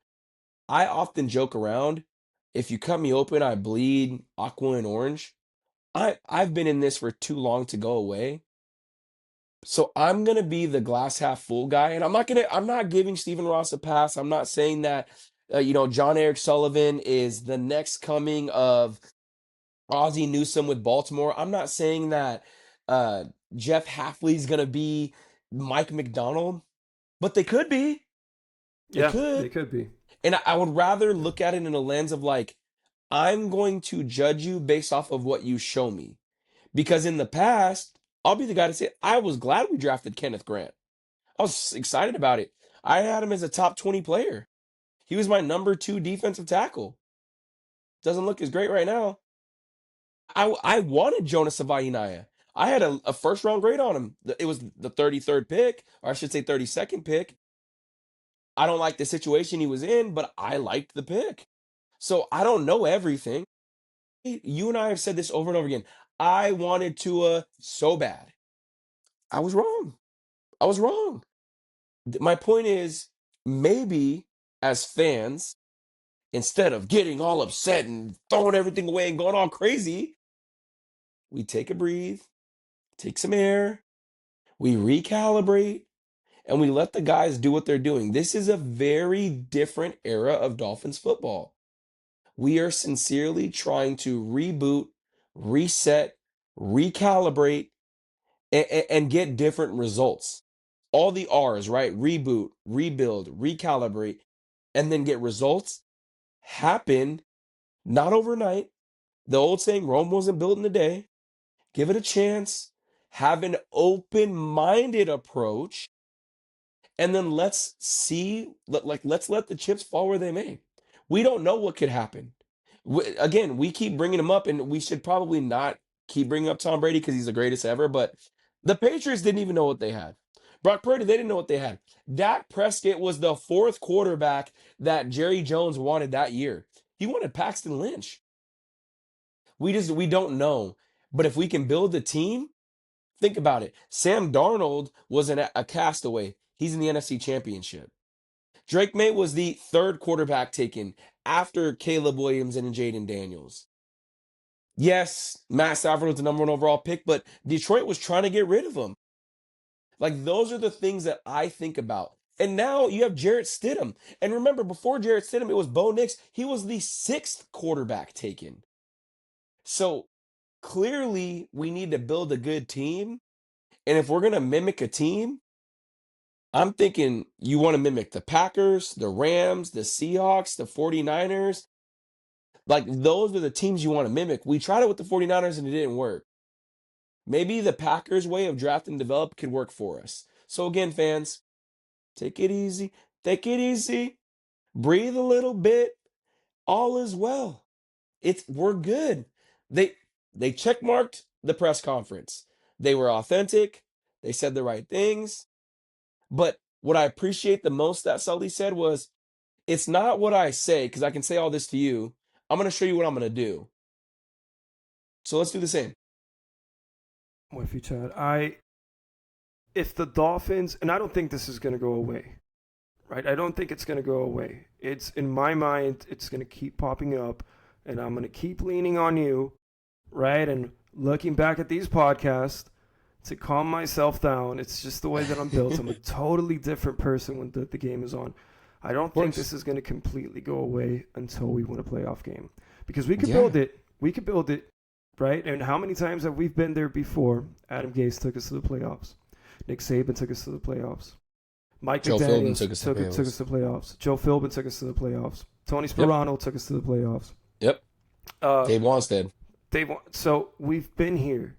I often joke around. If you cut me open, I bleed aqua and orange. I've been in this for too long to go away. So I'm gonna be the glass half full guy, and I'm not giving Stephen Ross a pass. I'm not saying that John Eric Sullivan is the next coming of Ozzie Newsome with Baltimore. I'm not saying that uh Jeff Hafley's gonna be Mike McDonald, but they could be. They Yeah, they could. could be. And I would rather look at it in a lens of like, I'm going to judge you based off of what you show me. Because in the past, I'll be the guy to say, I was glad we drafted Kenneth Grant. I was excited about it. I had him as a top 20 player. He was my number two defensive tackle. Doesn't look as great right now. I wanted Jonas Avainaya. I had a first round grade on him. It was the 33rd pick, or I should say 32nd pick. I don't like the situation he was in, but I liked the pick. So I don't know everything. You and I have said this over and over again. I wanted Tua so bad. I was wrong. I was wrong. My point is, maybe as fans, instead of getting all upset and throwing everything away and going all crazy, we take a breathe, take some air, we recalibrate, and we let the guys do what they're doing. This is a very different era of Dolphins football. We are sincerely trying to reboot, reset, recalibrate, and get different results. All the R's, right? Reboot, rebuild, recalibrate, and then get results happen not overnight. The old saying, Rome wasn't built in a day. Give it a chance. Have an open-minded approach. And then let's see, let's let the chips fall where they may. We don't know what could happen. Again, we keep bringing him up, and we should probably not keep bringing up Tom Brady because he's the greatest ever. But the Patriots didn't even know what they had. Brock Purdy, they didn't know what they had. Dak Prescott was the fourth quarterback that Jerry Jones wanted that year. He wanted Paxton Lynch. We don't know. But if we can build a team, think about it. Sam Darnold was a castaway. He's in the NFC Championship. Drake May was the third quarterback taken after Caleb Williams and Jaden Daniels. Yes, Matt Stafford was the number one overall pick, but Detroit was trying to get rid of him. Like, those are the things that I think about. And now you have Jarrett Stidham. And remember, before Jarrett Stidham, it was Bo Nix. He was the sixth quarterback taken. So clearly, we need to build a good team. And if we're going to mimic a team, I'm thinking you want to mimic the Packers, the Rams, the Seahawks, the 49ers. Like, those are the teams you want to mimic. We tried it with the 49ers and it didn't work. Maybe the Packers' way of draft and develop could work for us. So again, fans, take it easy. Take it easy. Breathe a little bit. All is well. We're good. They checkmarked the press conference. They were authentic. They said the right things. But what I appreciate the most that Sully said was, it's not what I say, because I can say all this to you. I'm going to show you what I'm going to do. So let's do the same. With you, Chad. If the Dolphins, and I don't think this is going to go away, right? I don't think it's going to go away. It's, in my mind, it's going to keep popping up, and I'm going to keep leaning on you, right? And looking back at these podcasts to calm myself down. It's just the way that I'm built. I'm a totally different person when the game is on. I don't think this is going to completely go away until we win a playoff game, because we could build it. We could build it, right? And how many times have we been there before? Adam Gase took us to the playoffs. Nick Saban took us to the playoffs. Mike McDaniels took us to the playoffs. Joe Philbin took us to the playoffs. Tony Sperano took us to the playoffs. Yep. Dave Wanstead. So we've been here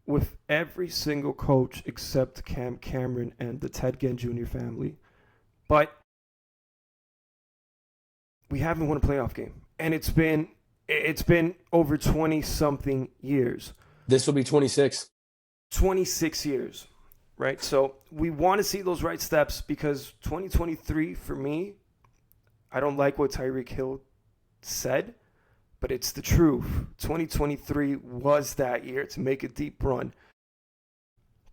with every single coach except Cam Cameron and the Ted Ginn Jr. family. But we haven't won a playoff game. And it's been over 20-something years. This will be 26. 26 years, right? So we want to see those right steps, because 2023, for me, I don't like what Tyreek Hill said, but it's the truth. 2023 was that year to make a deep run.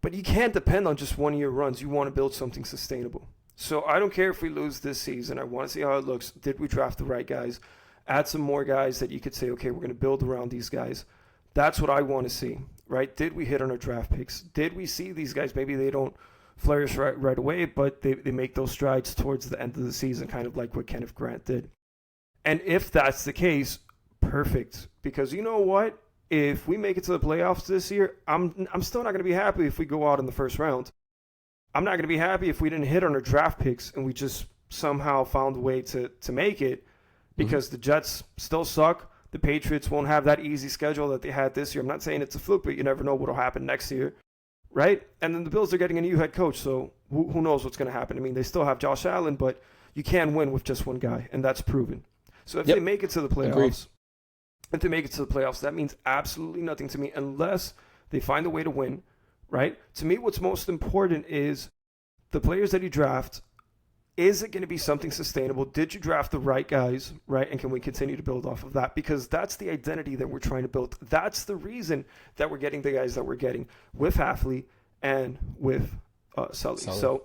But you can't depend on just one-year runs. You want to build something sustainable. So I don't care if we lose this season. I want to see how it looks. Did we draft the right guys? Add some more guys that you could say, okay, we're going to build around these guys. That's what I want to see, right? Did we hit on our draft picks? Did we see these guys? Maybe they don't flourish right away, but they make those strides towards the end of the season, kind of like what Kenneth Grant did. And if that's the case, perfect. Because you know what? If we make it to the playoffs this year, I'm still not going to be happy if we go out in the first round. I'm not going to be happy if we didn't hit on our draft picks and we just somehow found a way to make it, because the Jets still suck. The Patriots won't have that easy schedule that they had this year. I'm not saying it's a fluke, but you never know what will happen next year, right? And then the Bills are getting a new head coach, so who knows what's going to happen. I mean, they still have Josh Allen, but you can win with just one guy, and that's proven. So if they make it to the playoffs, to make it to the playoffs, that means absolutely nothing to me unless they find a way to win, right? To me, what's most important is the players that you draft. Is it going to be something sustainable? Did you draft the right guys, right? And can we continue to build off of that? Because that's the identity that we're trying to build. That's the reason that we're getting the guys that we're getting with Hafley and with Sully. Solid. So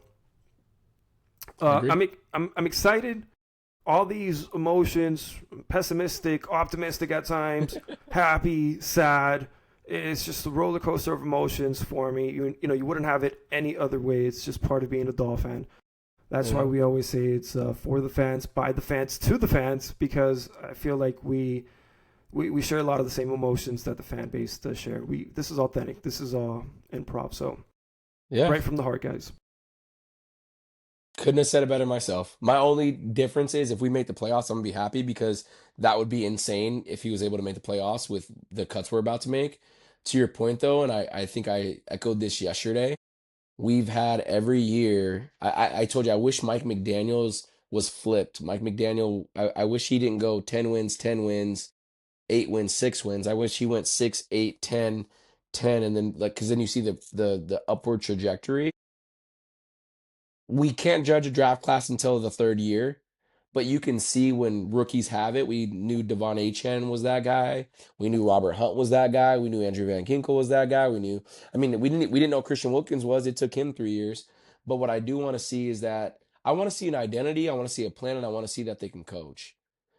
Agreed. I'm excited. All these emotions, pessimistic, optimistic at times, happy, sad. It's just a roller coaster of emotions for me. You wouldn't have it any other way. It's just part of being a Dolphin fan. That's why we always say it's for the fans, by the fans, to the fans, because I feel like we share a lot of the same emotions that the fan base does share. This is authentic. This is all improv. So Yeah. right from the heart, guys. Couldn't have said it better myself. My only difference is if we make the playoffs, I'm gonna be happy because that would be insane if he was able to make the playoffs with the cuts we're about to make. To your point though, and I think I echoed this yesterday, we've had every year. I told you I wish Mike McDaniels was flipped. Mike McDaniel, I wish he didn't go 10 wins, 10 wins, 8 wins, 6 wins. I wish he went 6, 8, 10, 10, and then like because then you see the upward trajectory. We can't judge a draft class until the third year, but you can see when rookies have it. We knew Devon Achane was that guy. We knew Robert Hunt was that guy. We knew Andrew Van Ginkel was that guy. I mean, we didn't know Christian Wilkins was. It took him 3 years. But what I do want to see is that I want to see an identity. I want to see a plan, and I want to see that they can coach.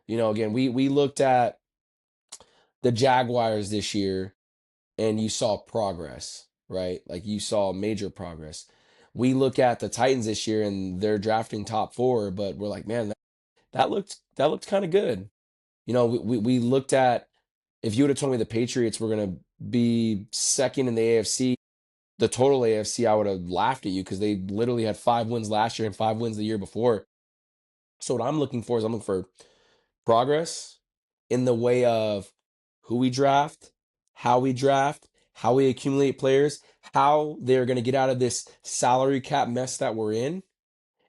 Again, we looked at the Jaguars this year and you saw progress, right? Like you saw major progress. We look at the Titans this year and they're drafting top four, but we're like, man, that looked kind of good. We looked at if you would have told me the Patriots were gonna be second in the AFC, the total AFC, I would have laughed at you because they literally had 5 wins last year and 5 wins the year before. So what I'm looking for is I'm looking for progress in the way of who we draft, how we accumulate players, how they're going to get out of this salary cap mess that we're in,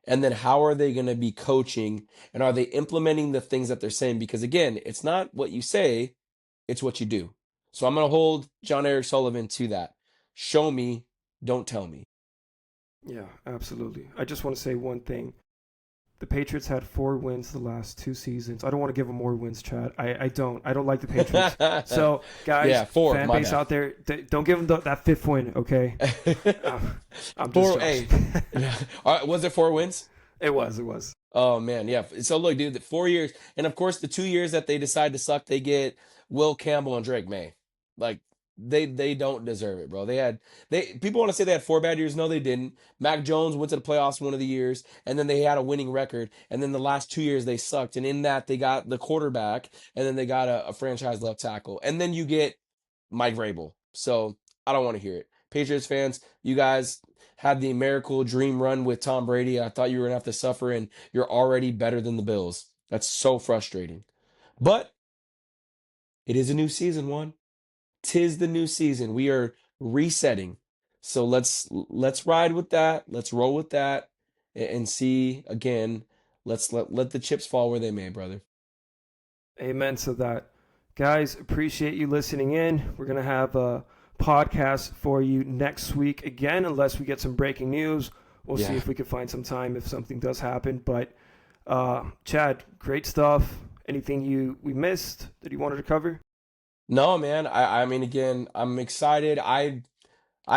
and then how are they going to be coaching and are they implementing the things that they're saying? Because again, it's not what you say, it's what you do. So I'm going to hold John Eric Sullivan to that. Show me, don't tell me. Yeah, absolutely. I just want to say one thing. The Patriots had 4 wins the last 2 seasons. I don't want to give them more wins, Chad. I don't. I don't like the Patriots. So, guys, Yeah, four, fan my base bad. out there, don't give them that fifth win, okay? I'm just Four, joking. hey, all right, was it 4 wins? It was. Oh man, yeah. So look, dude, the 4 years, and of course the 2 years that they decide to suck, they get Will Campbell and Drake May. Like they don't deserve it, bro. They people want to say they had 4 bad years. No, they didn't. Mac Jones went to the playoffs one of the years, and then they had a winning record. And then the last 2 years they sucked. And in that they got the quarterback, and then they got a franchise left tackle. And then you get Mike Vrabel. So I don't want to hear it. Patriots fans, you guys had the miracle dream run with Tom Brady. I thought you were gonna have to suffer, and you're already better than the Bills. That's so frustrating. But it is a new season, Juan. Tis the new season. We are resetting. So let's ride with that. Let's roll with that and see again. Let's let the chips fall where they may, brother. Amen to that. Guys, appreciate you listening in. We're going to have a podcast for you next week again, unless we get some breaking news. We'll see Yeah. if we can find some time if something does happen. But, Chad, great stuff. Anything we missed that you wanted to cover? No, man. I mean, again, I'm excited. I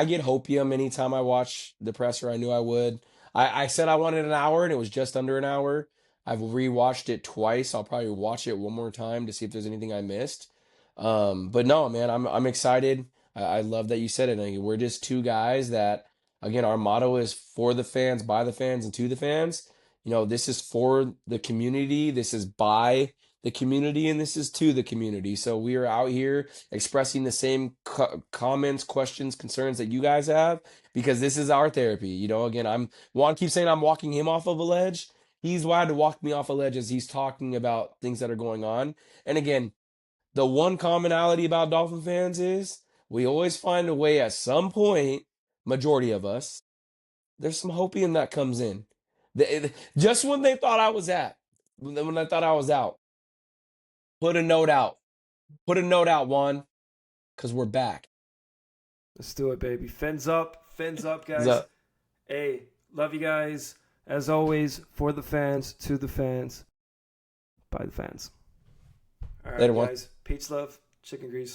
get hopium anytime I watch the presser. I knew I would. I said I wanted an hour, and it was just under an hour. I've rewatched it twice. I'll probably watch it one more time to see if there's anything I missed. But no, man, I'm excited. I love that you said it. Like, we're just two guys that, again, our motto is for the fans, by the fans, and to the fans. This is for the community. This is by the community, and this is to the community. So we are out here expressing the same comments, questions, concerns that you guys have because this is our therapy. Again, Juan keeps saying I'm walking him off of a ledge. He's wired to walk me off a ledge as he's talking about things that are going on. And again, the one commonality about Dolphin fans is we always find a way at some point, majority of us, there's some hopium that comes in. Just when they thought I was when I thought I was out, put a note out. Put a note out, Juan, because we're back. Let's do it, baby. Fins up, guys. So, Hey, love you guys. As always, for the fans, to the fans, by the fans. All right, later, Juan. guys. Peach love, chicken grease.